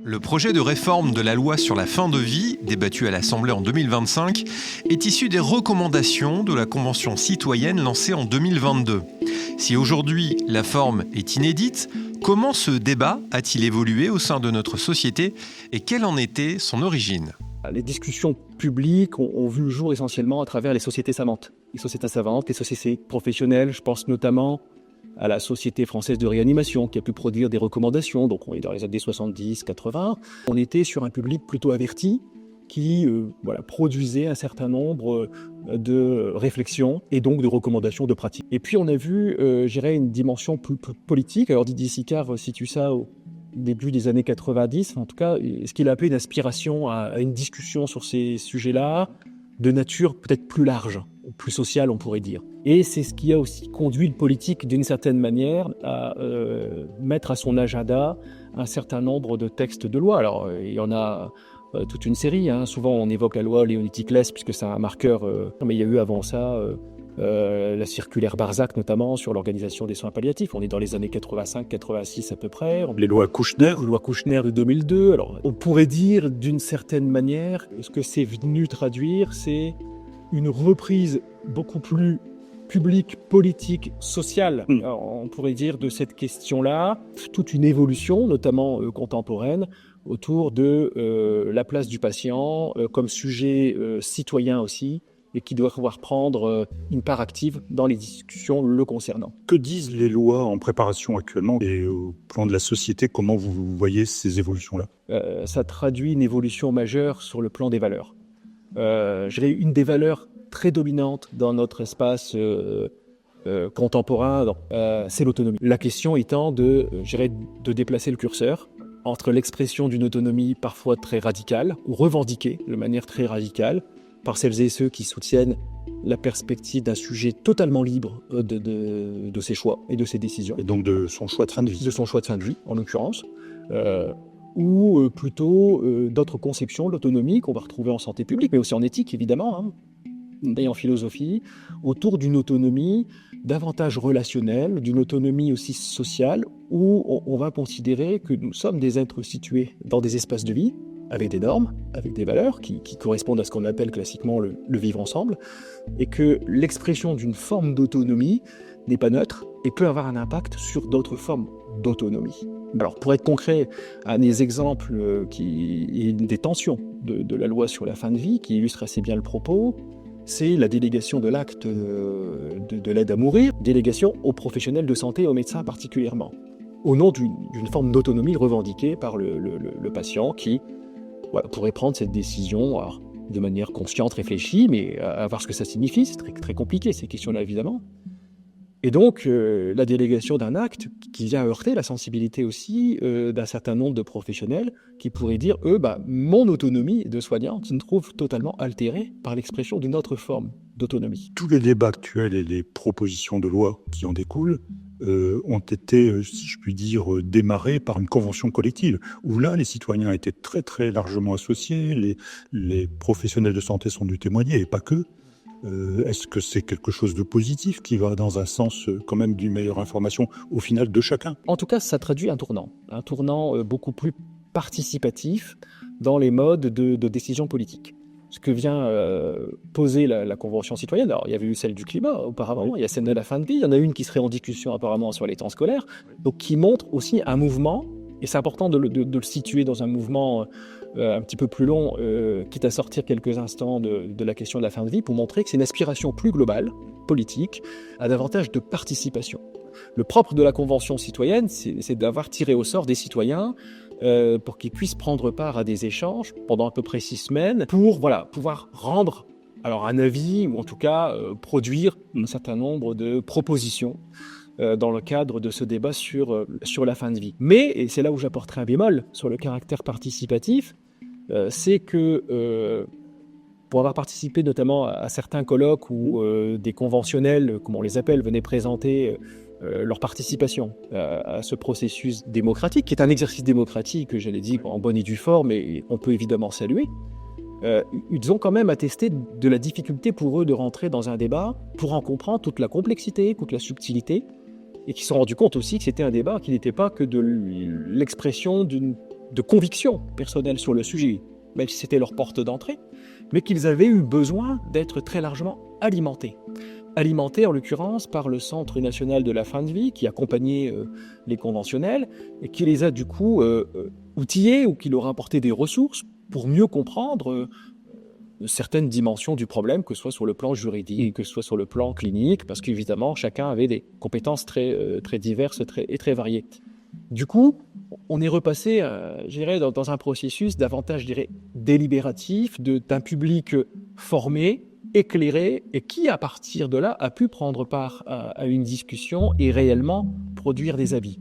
Le projet de réforme de la loi sur la fin de vie, débattu à l'Assemblée en 2025, est issu des recommandations de la Convention citoyenne lancée en 2022. Si aujourd'hui la forme est inédite, comment ce débat a-t-il évolué au sein de notre société et quelle en était son origine ? Les discussions publiques ont vu le jour essentiellement à travers les sociétés savantes. Les sociétés savantes, les sociétés professionnelles, je pense notamment à la Société française de réanimation qui a pu produire des recommandations, donc on est dans les années 70-80. On était sur un public plutôt averti qui produisait un certain nombre de réflexions et donc de recommandations de pratiques. Et puis on a vu, une dimension plus politique. Alors Didier Sicard situe ça au début des années 90, en tout cas, ce qu'il a appelé une aspiration à une discussion sur ces sujets-là, de nature peut-être plus large, plus sociale, on pourrait dire. Et c'est ce qui a aussi conduit le politique, d'une certaine manière, à mettre à son agenda un certain nombre de textes de loi. Alors, il y en a toute une série. Souvent, on évoque la loi Léonie-Ticlès, puisque c'est un marqueur. Mais il y a eu avant ça la circulaire Barzac, notamment, sur l'organisation des soins palliatifs. On est dans les années 85-86 à peu près. Les lois Kouchner. Les lois Kouchner de 2002. Alors, on pourrait dire, d'une certaine manière, ce que c'est venu traduire, c'est une reprise beaucoup plus publique, politique, sociale, on pourrait dire, de cette question-là. Toute une évolution, notamment contemporaine, autour de la place du patient comme sujet citoyen aussi, et qui doit pouvoir prendre une part active dans les discussions le concernant. Que disent les lois en préparation actuellement et au plan de la société? Comment vous voyez ces évolutions-là? Ça traduit une évolution majeure sur le plan des valeurs. Une des valeurs très dominante dans notre espace contemporain, c'est l'autonomie. La question étant de déplacer le curseur entre l'expression d'une autonomie parfois très radicale, ou revendiquée de manière très radicale, par celles et ceux qui soutiennent la perspective d'un sujet totalement libre de ses choix et de ses décisions. Et donc de son choix de fin de vie. De son choix de fin de vie, en l'occurrence. Ou plutôt d'autres conceptions de l'autonomie qu'on va retrouver en santé publique, mais aussi en éthique, évidemment, et en philosophie, autour d'une autonomie davantage relationnelle, d'une autonomie aussi sociale, où on va considérer que nous sommes des êtres situés dans des espaces de vie, avec des normes, avec des valeurs qui correspondent à ce qu'on appelle classiquement le vivre ensemble, et que l'expression d'une forme d'autonomie n'est pas neutre et peut avoir un impact sur d'autres formes d'autonomie. Alors, pour être concret, un des exemples des tensions de la loi sur la fin de vie, qui illustre assez bien le propos, c'est la délégation de l'acte de l'aide à mourir, délégation aux professionnels de santé et aux médecins particulièrement, au nom d'une forme d'autonomie revendiquée par le patient qui pourrait prendre cette décision de manière consciente, réfléchie, mais à voir ce que ça signifie, c'est très, très compliqué ces questions-là évidemment. Et donc, la délégation d'un acte qui vient heurter la sensibilité aussi d'un certain nombre de professionnels qui pourraient dire, mon autonomie de soignant se trouve totalement altérée par l'expression d'une autre forme d'autonomie. Tous les débats actuels et les propositions de loi qui en découlent ont été, si je puis dire, démarrés par une convention collective, où là, les citoyens étaient très, très largement associés, les professionnels de santé sont dû témoigner, et pas que. Est-ce que c'est quelque chose de positif qui va dans un sens quand même d'une meilleure information au final de chacun? En tout cas, ça traduit un tournant beaucoup plus participatif dans les modes de décision politique. Ce que vient poser la Convention citoyenne, alors il y avait eu celle du climat auparavant, il y a celle de la fin de vie, il y en a une qui serait en discussion apparemment sur les temps scolaires, donc qui montre aussi un mouvement, et c'est important de le situer dans un mouvement un petit peu plus long, quitte à sortir quelques instants de la question de la fin de vie, pour montrer que c'est une aspiration plus globale, politique, à davantage de participation. Le propre de la Convention citoyenne, c'est d'avoir tiré au sort des citoyens pour qu'ils puissent prendre part à des échanges pendant à peu près 6 semaines, pour pouvoir rendre un avis, ou en tout cas produire un certain nombre de propositions dans le cadre de ce débat sur la fin de vie. Mais, et c'est là où j'apporterai un bémol sur le caractère participatif, c'est que pour avoir participé notamment à certains colloques où des conventionnels, comme on les appelle, venaient présenter leur participation à ce processus démocratique, qui est un exercice démocratique, j'allais dire, en bonne et due forme, et on peut évidemment saluer, ils ont quand même attesté de la difficulté pour eux de rentrer dans un débat pour en comprendre toute la complexité, toute la subtilité, et qui se sont rendus compte aussi que c'était un débat qui n'était pas que de l'expression d'une de conviction personnelle sur le sujet, même si c'était leur porte d'entrée, mais qu'ils avaient eu besoin d'être très largement alimentés. Alimentés en l'occurrence par le Centre national de la fin de vie qui accompagnait les conventionnels et qui les a du coup outillés ou qui leur a apporté des ressources pour mieux comprendre certaines dimensions du problème, que ce soit sur le plan juridique, que ce soit sur le plan clinique, parce qu'évidemment chacun avait des compétences très diverses et très variées. Du coup, on est repassé, je dirais, dans un processus davantage, je dirais, délibératif d'un public formé, éclairé, et qui, à partir de là, a pu prendre part à une discussion et réellement produire des avis.